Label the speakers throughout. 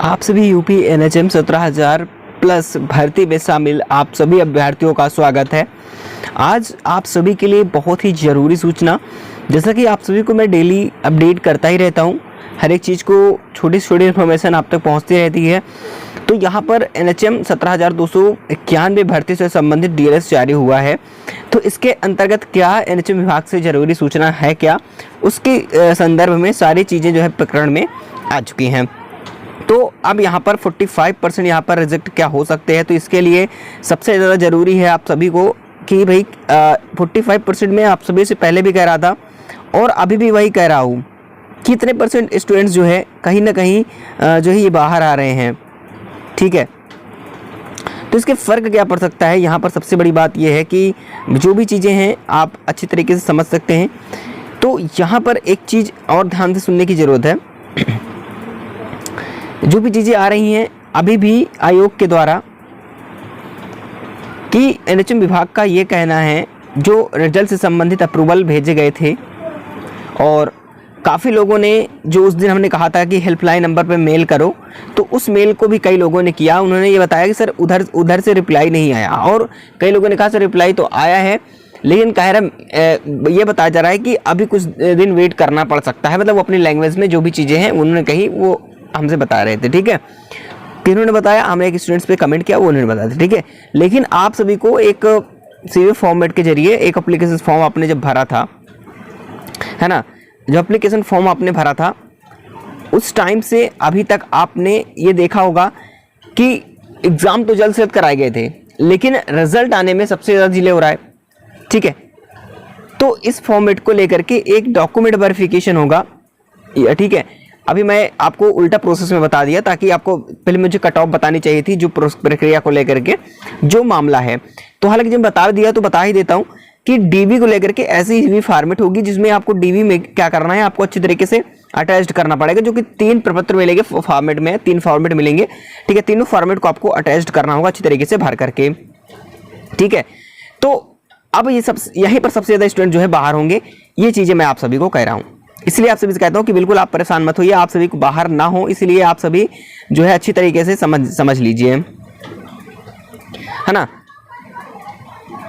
Speaker 1: आप सभी UP NHM 17,000 plus भर्ती में शामिल आप सभी अभ्यर्थियों का स्वागत है। आज आप सभी के लिए बहुत ही ज़रूरी सूचना, जैसा कि आप सभी को मैं डेली अपडेट करता ही रहता हूं, हर एक चीज़ को छोटी से छोटी इन्फॉर्मेशन आप तक पहुंचती रहती है। तो यहां पर एनएचएम 17,291 भर्ती से संबंधित डीएलएस जारी हुआ है। तो इसके अंतर्गत क्या एनएचएम विभाग से ज़रूरी सूचना है, क्या उसके संदर्भ में सारी चीज़ें जो है प्रकरण में आ चुकी हैं। तो अब यहाँ पर 45% यहाँ पर रिजेक्ट क्या हो सकते हैं, तो इसके लिए सबसे ज़्यादा ज़रूरी है आप सभी को कि भाई 45% में आप सभी से पहले भी कह रहा था और अभी भी वही कह रहा हूँ कि कितने परसेंट स्टूडेंट्स जो है कहीं ना कहीं जो है ये बाहर आ रहे हैं। ठीक है, तो इसके फ़र्क क्या पड़ सकता है। यहाँ पर सबसे बड़ी बात यह है कि जो भी चीज़ें हैं आप अच्छी तरीके से समझ सकते हैं। तो यहाँ पर एक चीज़ और ध्यान से सुनने की ज़रूरत है। जो भी चीज़ें आ रही हैं अभी भी आयोग के द्वारा कि एनएचएम विभाग का ये कहना है, जो रिजल्ट से संबंधित अप्रूवल भेजे गए थे और काफ़ी लोगों ने जो उस दिन हमने कहा था कि हेल्पलाइन नंबर पर मेल करो, तो उस मेल को भी कई लोगों ने किया। उन्होंने ये बताया कि सर उधर से रिप्लाई नहीं आया, और कई लोगों ने कहा सर रिप्लाई तो आया है, लेकिन कह रहा ये बताया जा रहा है कि अभी कुछ दिन वेट करना पड़ सकता है। मतलब वो अपनी लैंग्वेज में जो भी चीज़ें हैं उन्होंने कही, वो हमसे बता रहे थे। ठीक है, किन्होंने बताया, हमने एक स्टूडेंट्स पे कमेंट किया, वो उन्होंने बताया था। ठीक है, लेकिन आप सभी को एक सीवी फॉर्मेट के जरिए एक एप्लीकेशन फॉर्म आपने जब भरा था, है ना, जो एप्लीकेशन फॉर्म आपने भरा था उस टाइम से अभी तक आपने ये देखा होगा कि एग्ज़ाम तो जल्द से जल्द कराए गए थे, लेकिन रिजल्ट आने में सबसे ज़्यादा डिले हो रहा है। ठीक है, तो इस फॉर्मेट को लेकर के एक डॉक्यूमेंट वेरिफिकेशन होगा। ठीक है, अभी मैं आपको उल्टा प्रोसेस में बता दिया, ताकि आपको पहले मुझे कट ऑफ बतानी चाहिए थी जो प्रक्रिया को लेकर के जो मामला है। तो हालांकि जब बता दिया तो बता ही देता हूं कि डीबी को लेकर के ऐसी ही फॉर्मेट होगी, जिसमें आपको डीबी में क्या करना है, आपको अच्छी तरीके से अटैच्ड करना पड़ेगा, जो कि 3 प्रपत्र मिलेंगे फॉर्मेट में, 3 फॉर्मेट मिलेंगे। ठीक है, तीनों फॉर्मेट को आपको अटैच्ड करना होगा अच्छी तरीके से भर करके। ठीक है, तो अब ये सब यहीं पर सबसे ज़्यादा स्टूडेंट जो है बाहर होंगे, ये चीज़ें मैं आप सभी को कह रहा हूँ। इसलिए आप सभी से कहता हूँ कि बिल्कुल आप परेशान मत होइए, आप सभी को बाहर ना हो, इसलिए आप सभी जो है अच्छी तरीके से समझ लीजिए, है ना।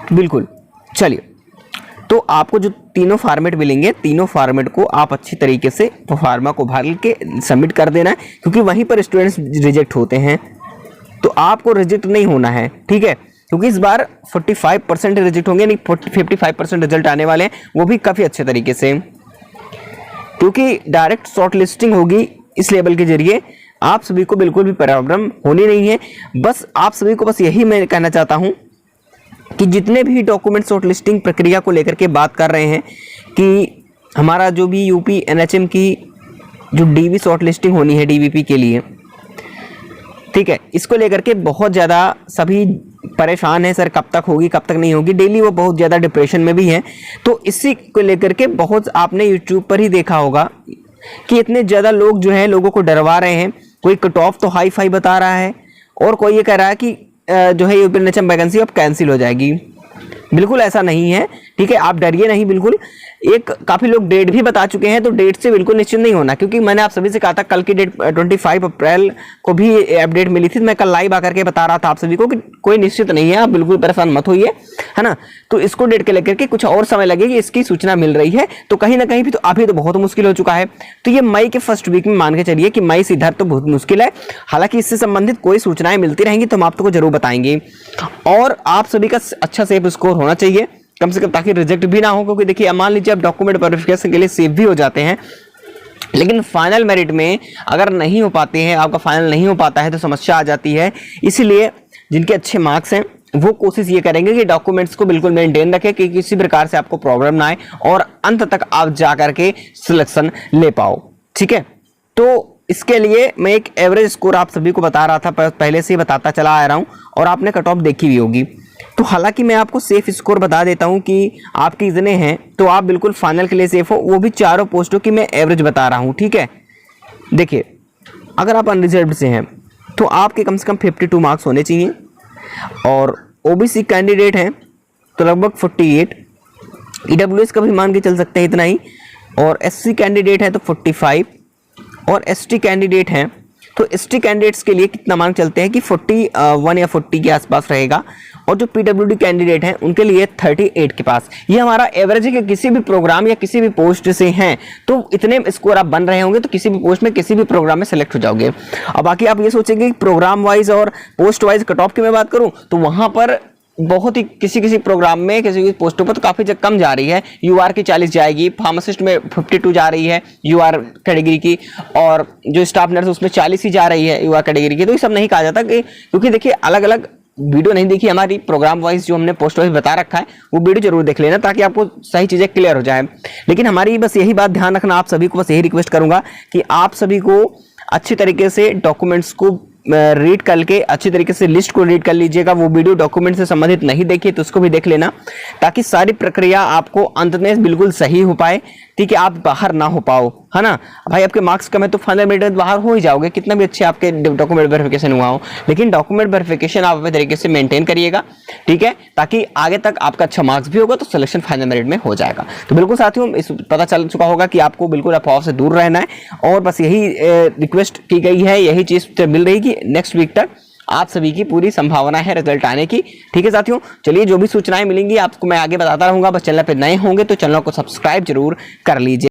Speaker 1: बिल्कुल, चलिए, तो आपको जो तीनों फॉर्मेट मिलेंगे, तीनों फॉर्मेट को आप अच्छी तरीके से फॉर्मा को भर के सबमिट कर देना है, क्योंकि वहीं पर स्टूडेंट्स रिजेक्ट होते हैं। तो आपको रिजेक्ट नहीं होना है। ठीक है, क्योंकि इस बार 45% रिजेक्ट होंगे, नहीं 55% रिजल्ट आने वाले हैं, वो भी काफ़ी अच्छे तरीके से, क्योंकि डायरेक्ट शॉर्ट लिस्टिंग होगी इस लेवल के जरिए। आप सभी को बिल्कुल भी प्रॉब्लम होनी नहीं है। बस आप सभी को बस यही मैं कहना चाहता हूं कि जितने भी डॉक्यूमेंट शॉर्ट लिस्टिंग प्रक्रिया को लेकर के बात कर रहे हैं कि हमारा जो भी यूपी एनएचएम की जो डीवी शॉर्ट लिस्टिंग होनी है डीवीपी के लिए, ठीक है, इसको लेकर के बहुत ज़्यादा सभी परेशान है, सर कब तक होगी कब तक नहीं होगी। डेली वो बहुत ज़्यादा डिप्रेशन में भी है। तो इसी को लेकर के बहुत आपने यूट्यूब पर ही देखा होगा कि इतने ज़्यादा लोग जो है लोगों को डरवा रहे हैं। कोई कट ऑफ तो हाई फाई बता रहा है, और कोई ये कह रहा है कि जो है यूपी एनएचएम वैकेंसी अब कैंसिल हो जाएगी। बिल्कुल ऐसा नहीं है। ठीक है, आप डरिए नहीं बिल्कुल। एक काफ़ी लोग डेट भी बता चुके हैं, तो डेट से बिल्कुल निश्चिंत नहीं होना, क्योंकि मैंने आप सभी से कहा था कल की डेट 25 अप्रैल को भी अपडेट मिली थी। मैं कल लाइव आकर के बता रहा था आप सभी को कि कोई निश्चित नहीं है, आप बिल्कुल परेशान मत होइए, है ना। तो इसको डेट के लेकर के कुछ और समय लगेगी, इसकी सूचना मिल रही है। तो कहीं ना कहीं भी तो अभी तो बहुत मुश्किल हो चुका है। तो ये मई के फर्स्ट वीक में मान के चलिए कि मई से इधर तो बहुत मुश्किल है। हालांकि इससे संबंधित कोई सूचनाएं मिलती रहेंगी तो हम आपको जरूर बताएंगे। और आप सभी का अच्छा सेफ स्कोर होना चाहिए कम से कम, ताकि रिजेक्ट भी ना हो। क्योंकि देखिए, मान लीजिए आप डॉक्यूमेंट वेरिफिकेशन के लिए सेव भी हो जाते हैं, लेकिन फाइनल मेरिट में अगर नहीं हो पाते हैं, आपका फाइनल नहीं हो पाता है, तो समस्या आ जाती है। इसीलिए जिनके अच्छे मार्क्स हैं वो कोशिश ये करेंगे कि डॉक्यूमेंट्स को बिल्कुल मेंटेन रखें, कि किसी प्रकार से आपको प्रॉब्लम ना आए और अंत तक आप जा करके सिलेक्शन ले पाओ। ठीक है, तो इसके लिए मैं एक एवरेज स्कोर आप सभी को बता रहा था, पहले से ही बताता चला आ रहा हूँ, और आपने कट ऑफ देखी भी होगी। तो हालांकि मैं आपको सेफ स्कोर बता देता हूं कि आपके इतने हैं, तो आप बिल्कुल फाइनल के लिए सेफ हो। वो भी चारों पोस्टों की मैं एवरेज बता रहा हूं। ठीक है, देखिए, अगर आप अनरिजर्व्ड से हैं तो आपके कम से कम 52 मार्क्स होने चाहिए, और ओबीसी कैंडिडेट हैं तो लगभग 48, ईडब्ल्यूएस का भी मान के चल सकते हैं इतना ही, और एससी कैंडिडेट है तो 45, और एसटी कैंडिडेट हैं तो एसटी कैंडिडेट्स के लिए कितना मार्क चलते हैं कि 41 या 40 के आसपास रहेगा, और जो पीडब्ल्यूडी कैंडिडेट हैं उनके लिए 38 के पास। ये हमारा एवरेज है कि किसी भी प्रोग्राम या किसी भी पोस्ट से हैं तो इतने स्कोर आप बन रहे होंगे तो किसी भी पोस्ट में किसी भी प्रोग्राम में सेलेक्ट हो जाओगे। अब बाकी आप ये सोचेंगे प्रोग्राम वाइज और पोस्ट वाइज कट ऑफ की मैं बात करूं तो वहां पर बहुत ही किसी प्रोग्राम में किसी पोस्टों पर तो काफी कम जा रही है। यूआर की 40 जाएगी, फार्मासिस्ट में 52 जा रही है यूआर कैटेगरी की, और जो स्टाफ नर्स उसमें 40 ही जा रही है यूआर कैटेगरी की। तो ये सब नहीं कहा जाता कि, क्योंकि देखिए अलग अलग वीडियो नहीं देखी हमारी प्रोग्राम वाइज जो हमने पोस्ट वाइज बता रखा है, वो वीडियो जरूर देख लेना ताकि आपको सही चीजें क्लियर हो जाए। लेकिन हमारी बस यही बात ध्यान रखना, आप सभी को बस यही रिक्वेस्ट करूंगा कि आप सभी को अच्छी तरीके से डॉक्यूमेंट्स को रीड करके अच्छी तरीके से लिस्ट को रीड कर लीजिएगा। वो वीडियो डॉक्यूमेंट से संबंधित नहीं देखिए तो उसको भी देख लेना, ताकि सारी प्रक्रिया आपको अंत में बिल्कुल सही हो पाए, ठीक है, आप बाहर ना हो पाओ, है ना। भाई आपके मार्क्स कम है तो 15 मिनट में बाहर हो ही जाओगे, कितना भी अच्छे आपके डॉक्यूमेंट वेरिफिकेशन हुआ हो, लेकिन डॉक्यूमेंट वेरिफिकेशन आप अपने तरीके से मेंटेन करिएगा, ठीक है, ताकि आगे तक आपका अच्छा मार्क्स भी होगा तो सिलेक्शन फाइनल मेरिट में हो जाएगा। तो बिल्कुल साथियों इस पता चल चुका होगा कि आपको बिल्कुल अफवाह से दूर रहना है, और बस यही रिक्वेस्ट की गई है, यही चीज मिल रही कि नेक्स्ट वीक तक आप सभी की पूरी संभावना है रिजल्ट आने की, ठीक है साथियों। चलिए जो भी सूचनाएं मिलेंगी आपको मैं आगे बताता रहूंगा। बस चैनल पे नए होंगे तो चैनल को सब्सक्राइब जरूर कर लीजिए।